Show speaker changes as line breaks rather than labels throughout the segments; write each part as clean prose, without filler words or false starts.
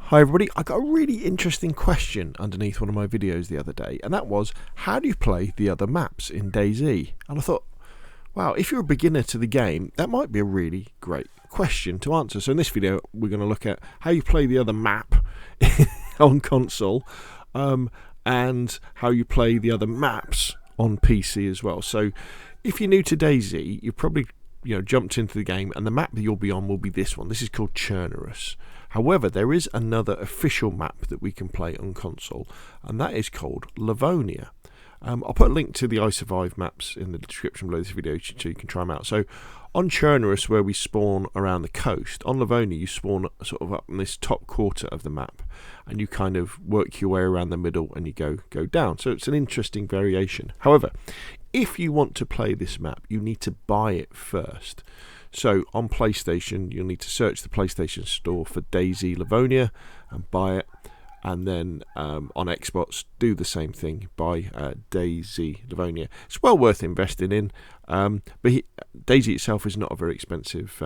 Hi everybody, I got a really interesting question underneath one of my videos the other day, and that was, how do you play the other maps in DayZ? And I thought, wow, if you're a beginner to the game, that might be a really great question to answer. So in this video, we're going to look at how you play the other map on console, and how you play the other maps on PC as well. So if you're new to DayZ, you've probably jumped into the game, and the map that you'll be on will be this one. This is called Churnerous. However, there is another official map that we can play on console, and that is called Livonia. I'll put a link to the I Survive maps in the description below this video so you can try them out. So on Churnerous, where we spawn around the coast, on Livonia you spawn sort of up in this top quarter of the map, and you kind of work your way around the middle and you go down. So it's an interesting variation. However, if you want to play this map, you need to buy it first. So on PlayStation, you'll need to search the PlayStation store for DayZ Livonia and buy it. And then on Xbox, do the same thing, buy DayZ Livonia. It's well worth investing in, but DayZ itself is not a very expensive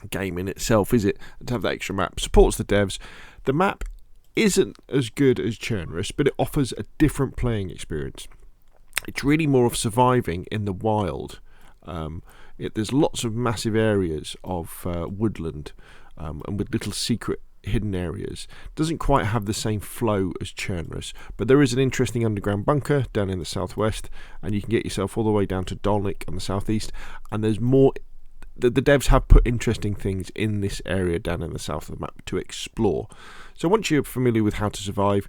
game in itself, is it? To have that extra map, supports the devs. The map isn't as good as Churnerous, but it offers a different playing experience. It's really more of surviving in the wild. There's lots of massive areas of woodland, and with little secret hidden areas. Doesn't quite have the same flow as Churnerous, but there is an interesting underground bunker down in the southwest, and you can get yourself all the way down to Dolnik on the southeast, and there's more. The devs have put interesting things in this area down in the south of the map to explore. So once you're familiar with how to survive,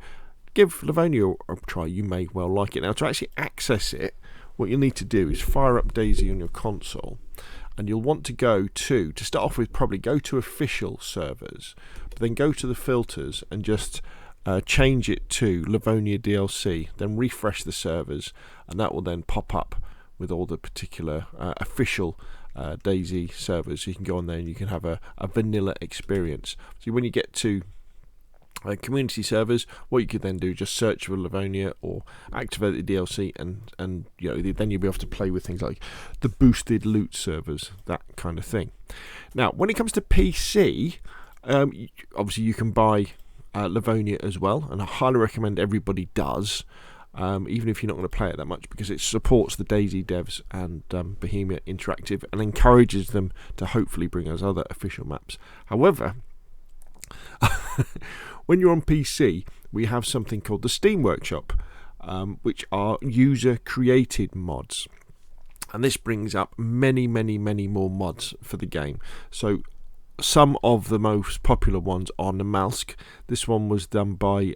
give Livonia a try. You may well like it. Now, to actually access it, what you'll need to do is fire up DayZ on your console, and you'll want to go to start off with, probably go to official servers, but then go to the filters and just change it to Livonia DLC, then refresh the servers, and that will then pop up with all the particular official DayZ servers. So you can go on there and you can have a vanilla experience. So when you get to community servers, what you could then do, just search for Livonia or activate the DLC, and then you'll be able to play with things like the boosted loot servers, that kind of thing. Now, when it comes to PC, obviously you can buy Livonia as well, and I highly recommend everybody does, even if you're not going to play it that much, because it supports the DayZ devs and Behemoth Interactive, and encourages them to hopefully bring us other official maps. However, when you're on PC, we have something called the Steam Workshop, which are user-created mods. And this brings up many more mods for the game. So some of the most popular ones are Namalsk. This one was done by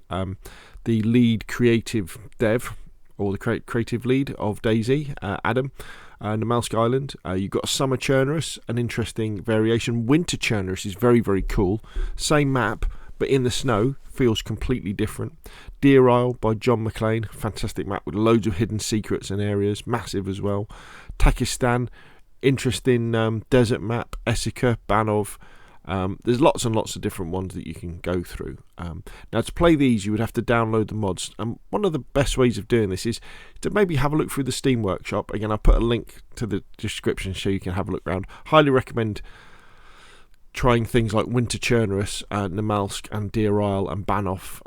the lead creative dev, or the creative lead of DayZ, Adam. Namalsk Island. You've got Summer Churnerous, an interesting variation. Winter Churnerous is very cool. Same map, but in the snow, feels completely different. Deer Isle by John McLean, fantastic map with loads of hidden secrets and areas, massive as well. Takistan, interesting desert map. Essica, Banov. There's lots and lots of different ones that you can go through. Now, to play these, you would have to download the mods, and one of the best ways of doing this is to maybe have a look through the Steam Workshop. Again, I'll put a link to the description so you can have a look around. Highly recommend trying things like Winter Churnerous, Namalsk and Deer Isle and Banov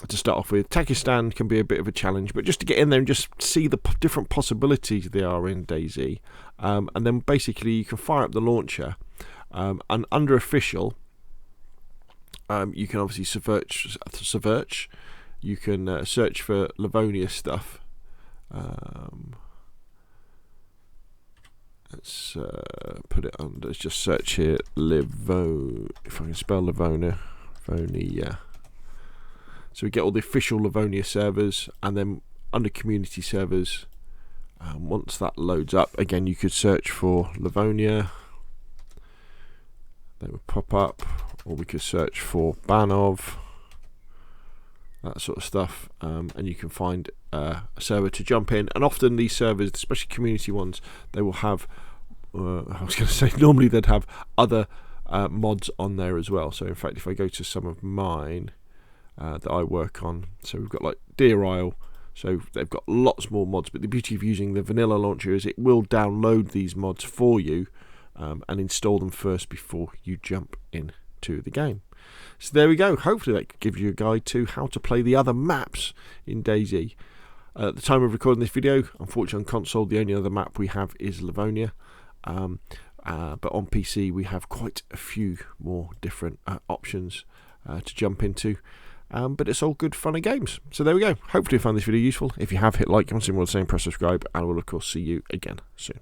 to start off with. Takistan can be a bit of a challenge, but just to get in there and just see the different possibilities there are in DayZ, and then basically you can fire up the launcher. And under official, you can obviously search. You can search for Livonia stuff. Let's put it under. Let's just search here. If I can spell Livonia. So we get all the official Livonia servers, and then under community servers, once that loads up, again you could search for Livonia. They would pop up, or we could search for Banov, that sort of stuff, and you can find a server to jump in. And often these servers, especially community ones, they will have normally they'd have other mods on there as well. So in fact, if I go to some of mine that I work on, so we've got like Deer Isle, so they've got lots more mods, but the beauty of using the vanilla launcher is it will download these mods for you and install them first before you jump in to the game. So there we go. Hopefully that gives you a guide to how to play the other maps in DayZ. At the time of recording this video, unfortunately on console the only other map we have is Livonia, but on PC we have quite a few more different options to jump into, but it's all good fun and games. So there we go. Hopefully you found this video useful. If you have, hit like, comment, more the same, press subscribe, and we'll of course see you again soon.